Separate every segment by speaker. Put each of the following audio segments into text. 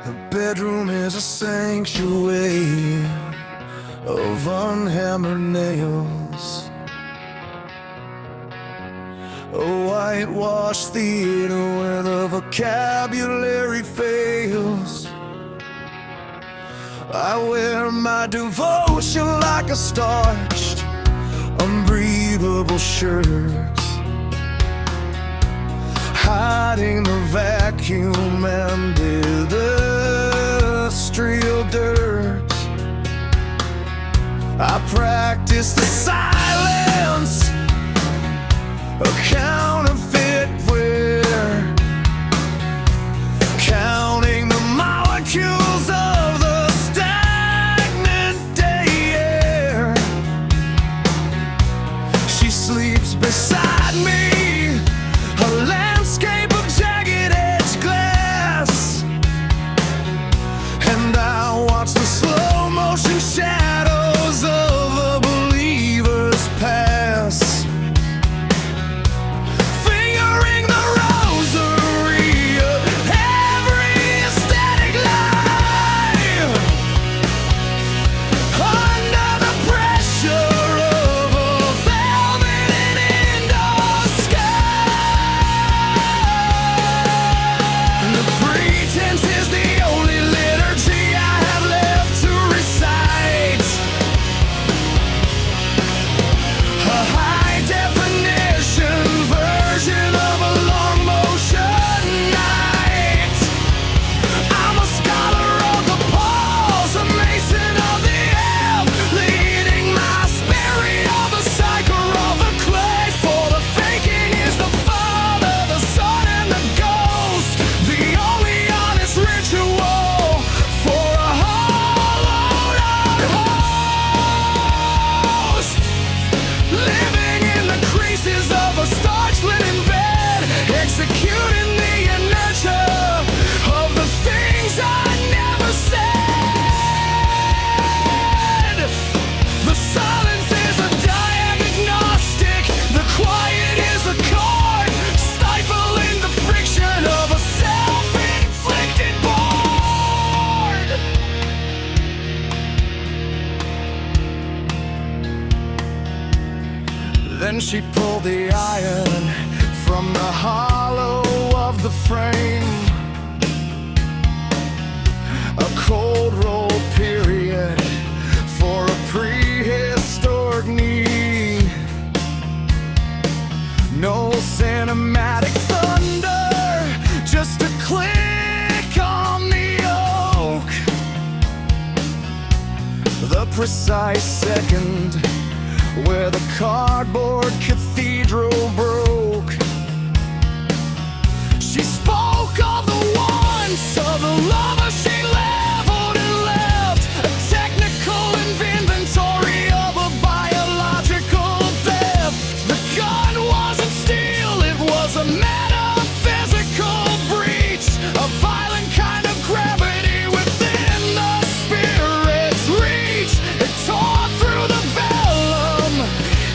Speaker 1: The bedroom is a sanctuary of unhammered nails, a whitewashed theater where the vocabulary fails. I wear my devotion like a starched, unbreathable shirt, hiding the vacuum and industrial dirt. I practice the silence, a counterfeit prayer, counting the molecules of the stagnant day air. She sleeps beside me, a landscape of jagged-edged glass, and I watch the slow-motion shadows of a believer's past, fingering the rosary of every static life, under the pressure of a velvet and indoor sky. And the pretense is the only liturgy I have left to recite, a high-definition version of a long-motion night. I'm a scholar of the pulse, a mason of the ebb, leading my spirit of the cycle of the clay. For the faking is the Father, the Son, and the Ghost, the only honest ritual for a hollowed-out host, living in the creases of a starched linen bed, executing the inertia of the things I never said. The silence is a diagnostic, the quiet is a chord, stifling the friction of a self-inflicted board. Then she pulled the iron from the hollow of the frame, a cold roll period for a prehistoric knee. No cinematic thunder, just a click on the oak, the precise second where the cardboard cathedral broke. She spoke of the once of the lover she leveled and left, a technical inventory of a biological theft. The gun wasn't steel, it was a metaphysical breach, a violent kind of gravity within the spirit's reach. It tore through the vellum,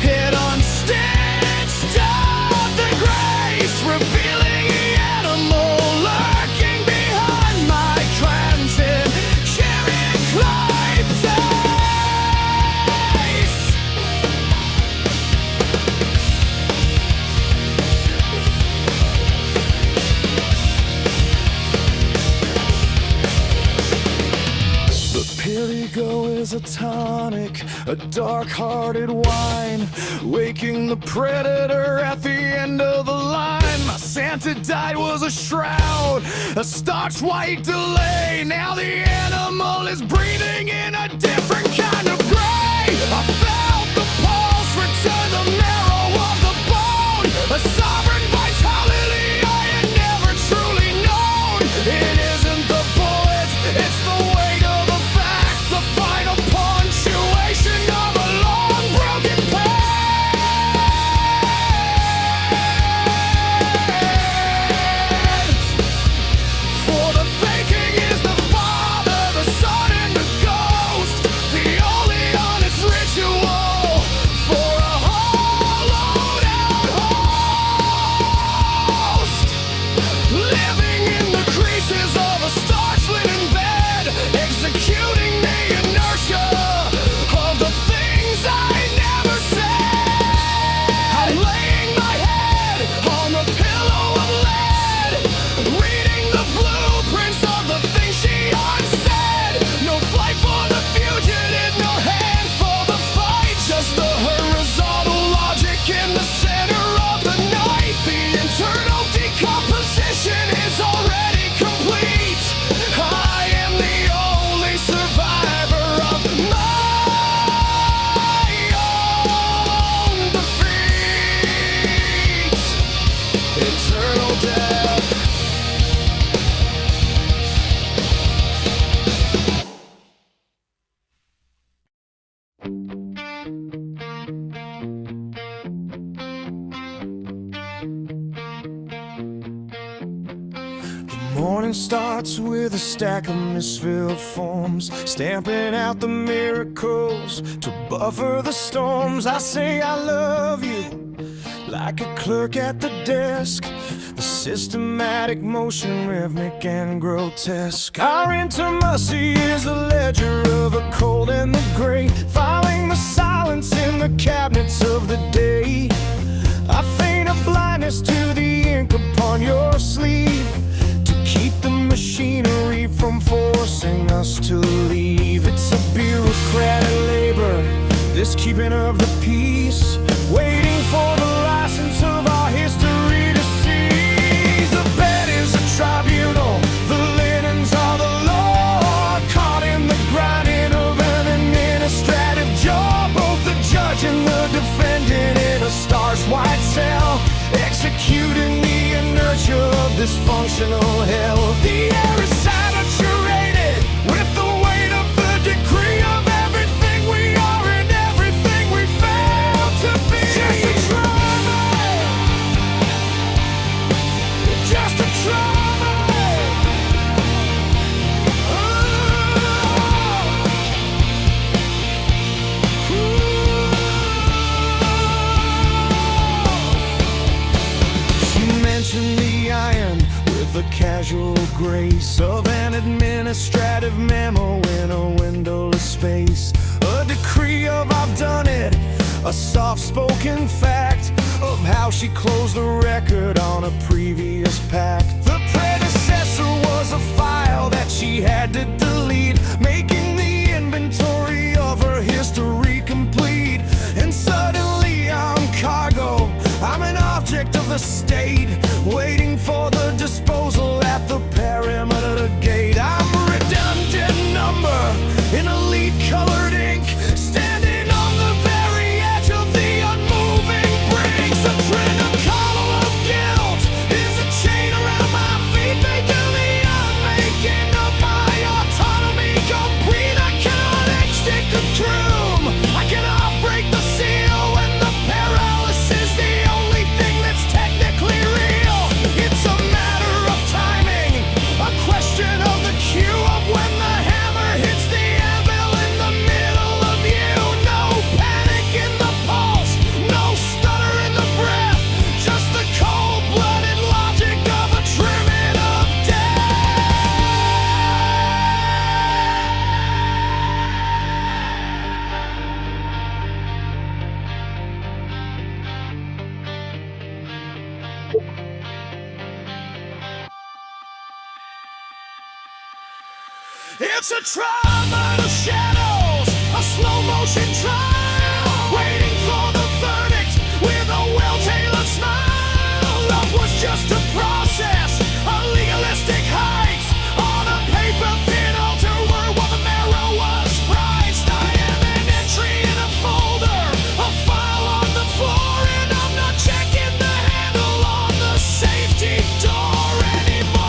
Speaker 1: it unstitched up the grace, revealing the animal lurking behind my transit, carrying Clyde's ace. The Pirigo is a tonic, a dark-hearted wine, waking the predator at the end of the line. My Santa died was a shroud, a starched white delay. Now the animal is breathing in a different kind of gray. I felt the pulse return the marrow of the bone, a sovereign vitality I had never truly known. It isn't the bullets, it's the weight of the fact, the final punctuation of a long broken path. For the faking is the Father, the Son, and the Ghost, the only morning starts with a stack of misfilled forms, stamping out the miracles to buffer the storms. I say I love you like a clerk at the desk, the systematic motion, rhythmic and grotesque. Our intimacy is a ledger of the cold and the gray, filing the silence in the cabinets of the day. I feign a blindness to the ink upon your sleeve, to keep the machinery from forcing us to leave. It's a bureaucratic labor, this keeping of the peace, waiting for the license of our history to seize. The bed is a tribunal, the linens are the law, caught in the grinding of an administrative job. Both the judge and the defendant in a star's white cell, executing the inertia of dysfunctional hell. The air is saturated with the weight of the decree of everything we are and everything we fail to be. Just a trauma, just a trauma. She mentioned the iron with the casual grace of an administrative memo in a windowless space. A decree of I've done it, a soft-spoken fact of how she closed the record on a previous pact. The predecessor was a file that she had to delete, making the inventory of her history complete. And suddenly I'm cargo, I'm an object of the state, waiting for the disposal at the perimeter gate. I'm a redundant number in elite colored ink, standing on the very edge of the unmoving brinks. A collar of guilt is a chain around my feet, making the unmaking of my autonomy complete. I cannot extinct consume, I cannot break the seal when the paralysis is the only thing that's technically real. It's a matter of timing, a question of the cue of when the hammer hits the anvil in the middle of you. No panic in the pulse, no stutter in the breath, just the cold-blooded logic of a trimming of death. It's a trauma of shadows, a slow-motion trial, waiting for the verdict with a well-tailored smile. Love was just a process, a legalistic height on a paper-thin altar where what the marrow was priced. I am an entry in a folder, a file on the floor, and I'm not checking the handle on the safety door anymore.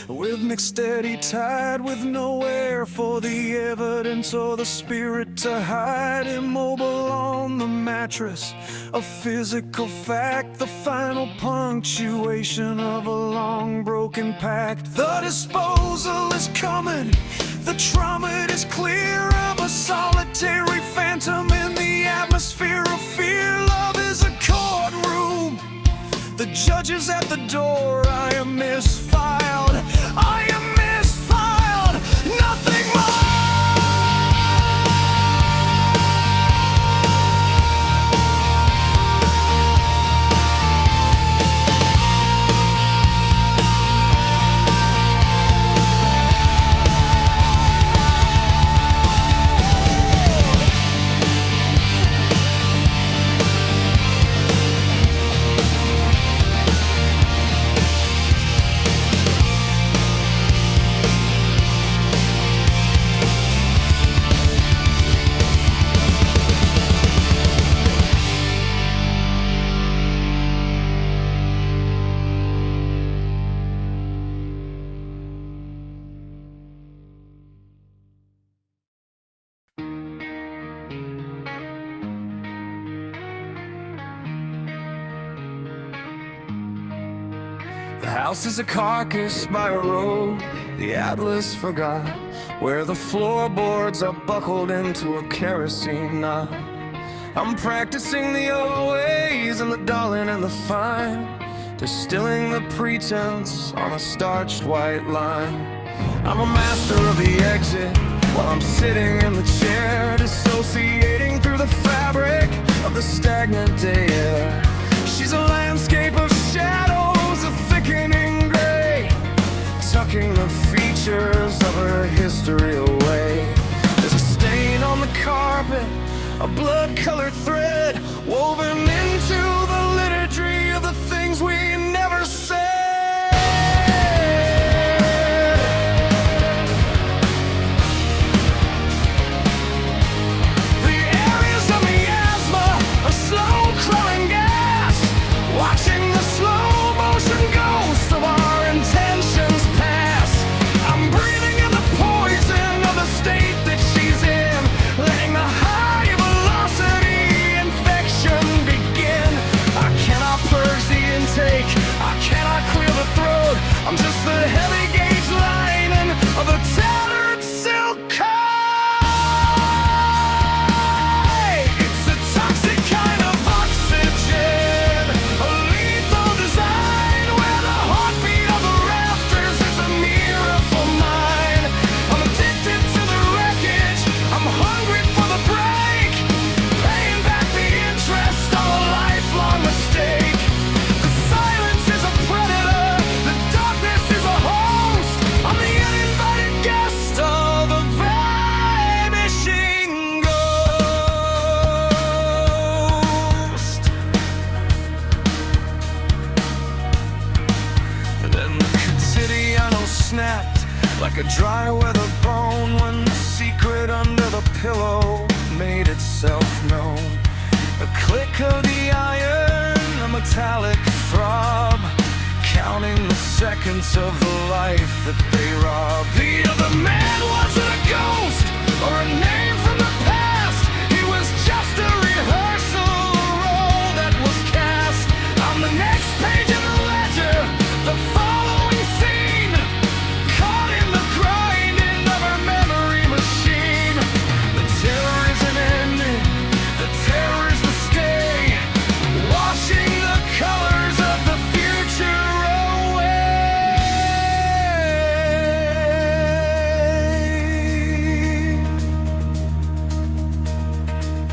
Speaker 1: Rhythmic steady tide with no air for the evidence or the spirit to hide. Immobile on the mattress, a physical fact, the final punctuation of a long broken pact. The disposal is coming, the trauma is clear of a solitary phantom in the atmosphere of fear. Love is a courtroom, the judge is at the door. I am misfiled, I am misfiled, nothing more. The house is a carcass by a road the atlas forgot, where the floorboards are buckled into a kerosene knot. I'm practicing the old ways and the darling and the fine, distilling the pretense on a starched white line. I'm a master of the exit while I'm sitting in the chair, dissociating through the fabric of the stagnant day air. She's a landscape of shadows, a thickening gray, tucking the features of her history away. There's a stain on the carpet, a blood-colored thread woven into the liturgy of the things we never said. The areas of miasma, a slow crawling gas, watching the slow motion ghost of our intentions pass. I'm breathing in the poison of the state that she's in, letting the high velocity infection begin. I cannot purge the intake, I cannot clear the throat. I'm just the heavy gauge lining of a tattered silk coat. It's a toxic kind of oxygen, a lethal design, where the heartbeat of the rafters is a mirror for mine. I'm addicted to the wreckage, I'm hungry for the break, paying back the interest on a lifelong mistake. The silence is a predator, the darkness is a host. I'm the uninvited guest of a vanishing ghost. And then the quotidiano snapped like a dry weather bone when the secret under the pillow made itself known. A click of the iron, a metallic throb, counting the seconds of the life that they robbed. The other man wasn't a ghost or a name from the past, he was just a rehearsal, a role that was cast. On the next page of the ledger, the following scene, caught in the grinding of her memory machine. The terror isn't ending, the terror is the stay, washing the colors of the future away.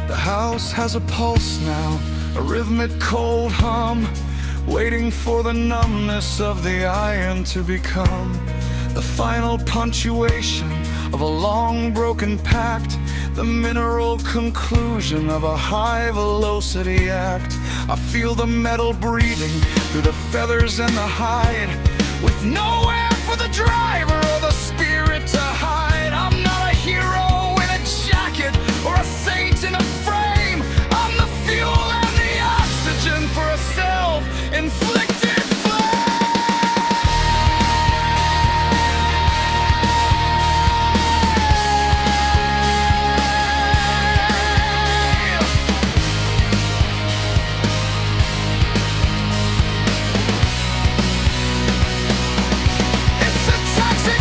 Speaker 1: The house has a pulse now, a rhythmic cold hum, waiting for the numbness of the iron to become the final punctuation of a long broken pact, the mineral conclusion of a high velocity act. I feel the metal breathing through the feathers and the hide, with nowhere for the driver or the spirit to hide. I'm not a hero in a jacket or a saint in a frame, I'm the fuel and the oxygen for a self-inflicted flame. It's a toxic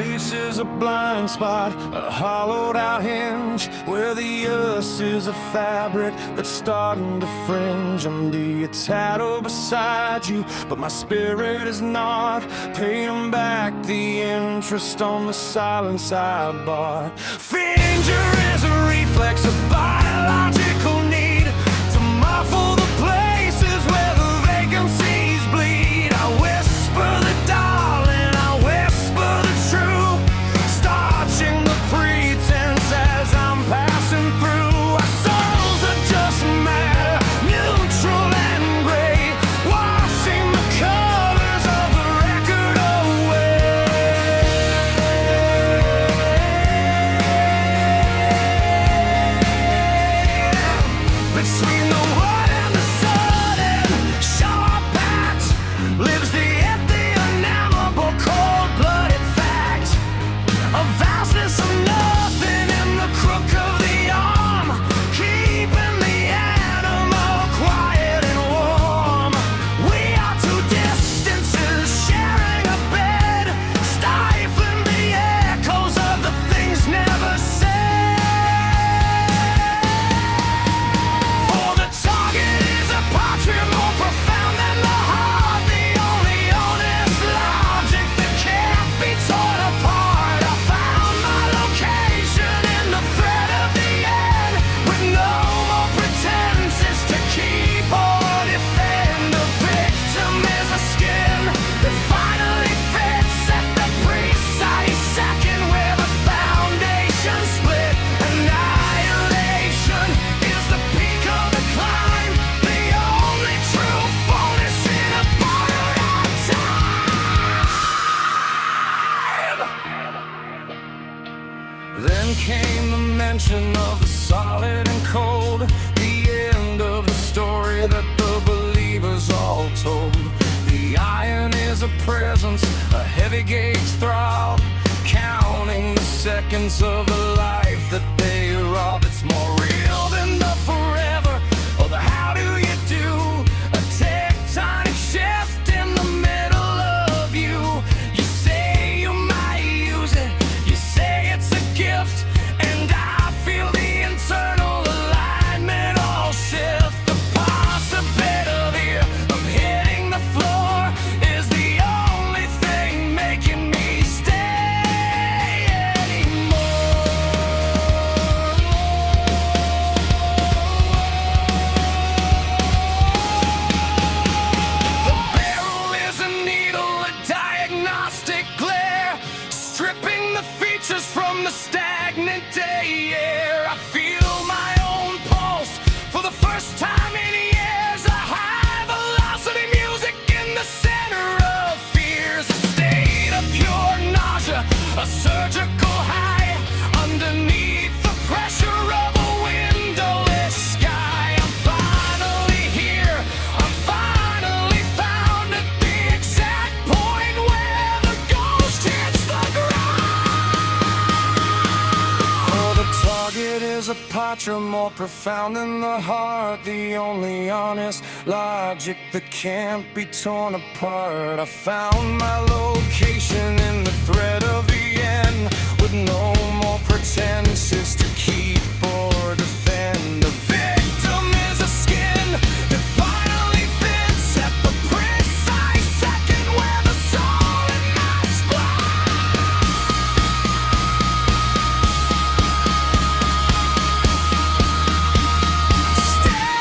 Speaker 1: face is a blind spot, a hollowed out hinge, where the earth is a fabric that's starting to fringe under your tattoo beside you. But my spirit is not paying back the interest on the silence I bought. Finger is a reflex of biological need to muffle the places where the vacancies bleed. I whisper the darling, I whisper the truth, starching the pretense as I'm passing through. Our souls are just matter, neutral and gray, washing the colors of the record away. Between the wood and the sudden sharp patch lives the empty, unnamable, cold-blooded fact, a vastness of nothing in the crook of the arm, keeping the animal quiet and warm. We are two distances sharing a bed, stifling the echoes of the things never said. For the target is a portrait more profound than the heart, the only honest logic that can't be torn apart. I found my location in the thread of the end, with no more pretenses to keep or defend. The victim is a skin that finally fits at the precise second where the foundation split. Annihilation is the peak of the climb, the only true fullness in a borrowed time. Then came the mention of the solid and cold, the end of the story that the believers all told. The iron is a presence, a heavy gauge throb, counting the seconds of a life that they rob. It's more real than the forever or the how do you do, a tectonic shift in the middle of you. You say you might use it, you say it's a gift, and I feel the internal alignment all shift. The possibility of hitting the floor is the only thing making me stay anymore. The barrel is a needle, a diagnostic glare, stripping the features from the stagnant day air. I feel my own pulse for the first time in years, a high velocity music in the center of fears, a state of pure nausea, a surgical high underneath the pressure of a windowless sky. I'm finally here, I'm finally found at the exact point where the ghost hits the ground. For the target is a patra more profound than the heart, the only honest logic that can't be torn apart. I found my location in the thread of the end, with no more pretenses to keep or defend. The victim is a skin that finally fits at the precise second where the soul in my still,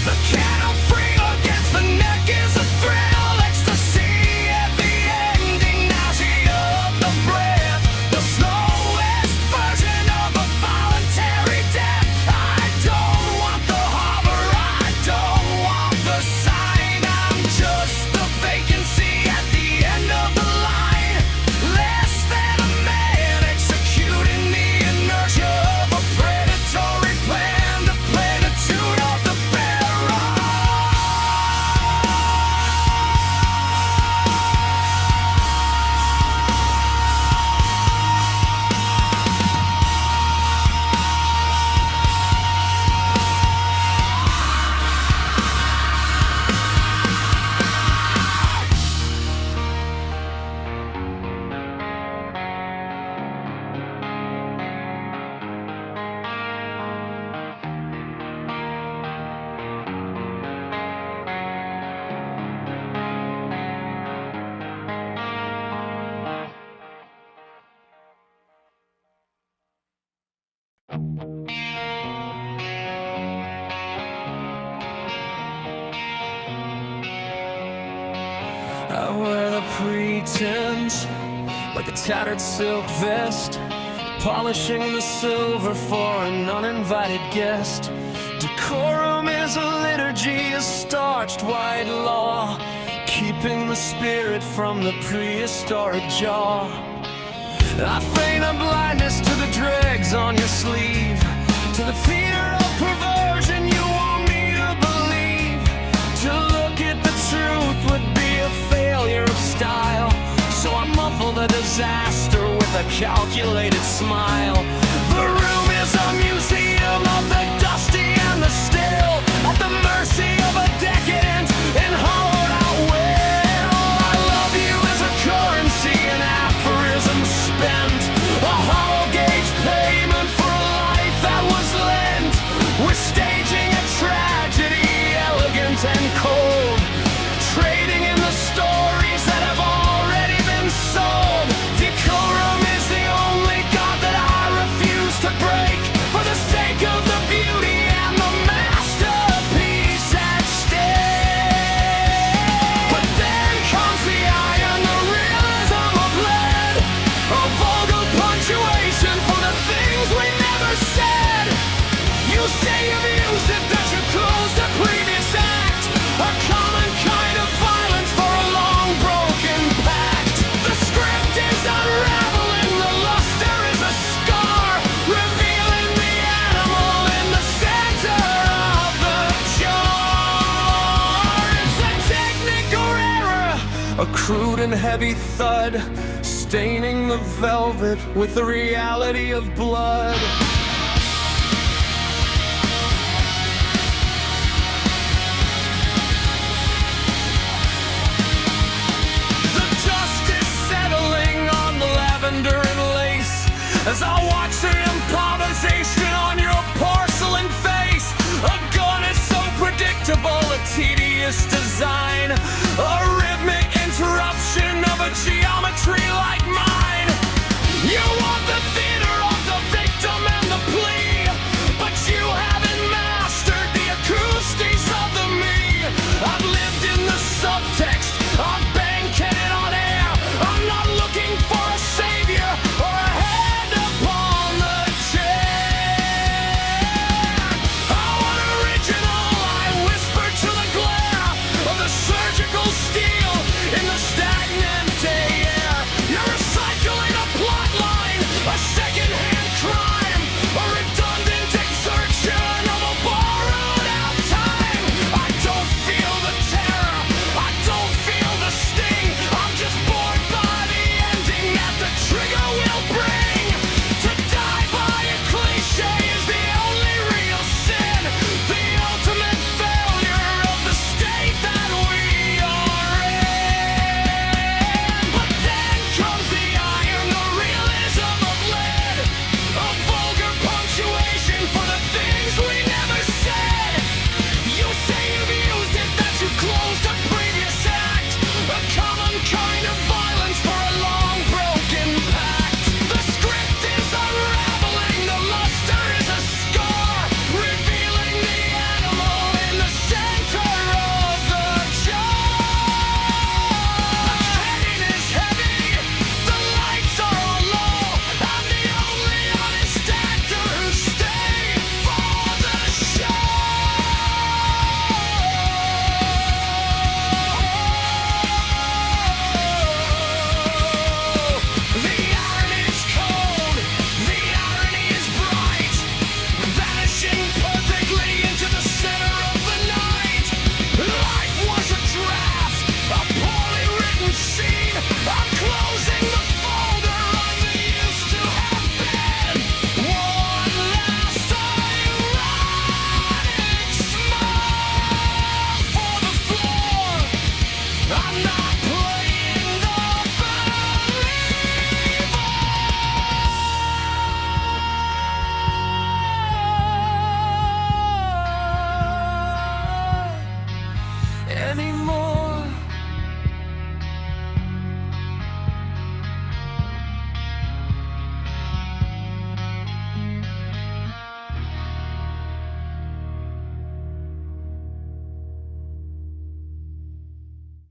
Speaker 1: the cannon free against the neck is a thrill, ecstasy at the ending hands like a tattered silk vest, polishing the silver for an uninvited guest. Decorum is a liturgy, a starched white law, keeping the spirit from the prehistoric jaw. I feign a blindness to the dregs on your sleeve, to the theater of perversion you want me to believe. To look at the truth would be a failure of style, so I muffle the disaster with a calculated smile. The room is a museum of the dusty and the still, at the mercy of a decadent and hollowed out will. I love you as a currency, an aphorism spent, a hollow gauge payment for a life that was lent. We're staging a tragedy, elegant and cold, trading in the stories that have already been sold. Decorum is the only god that I refuse to break, for the sake of the beauty and the masterpiece at stake. But then comes the iron, the realism of lead, a vulgar punctuation for the things we never said. You say you've used it, that you closed a previous act, a common kind of violence for a long broken pact. The script is unraveling, the luster is a scar, revealing the animal in the center of the jar. It's a technical error, a crude and heavy thud, staining the velvet with the reality of blood.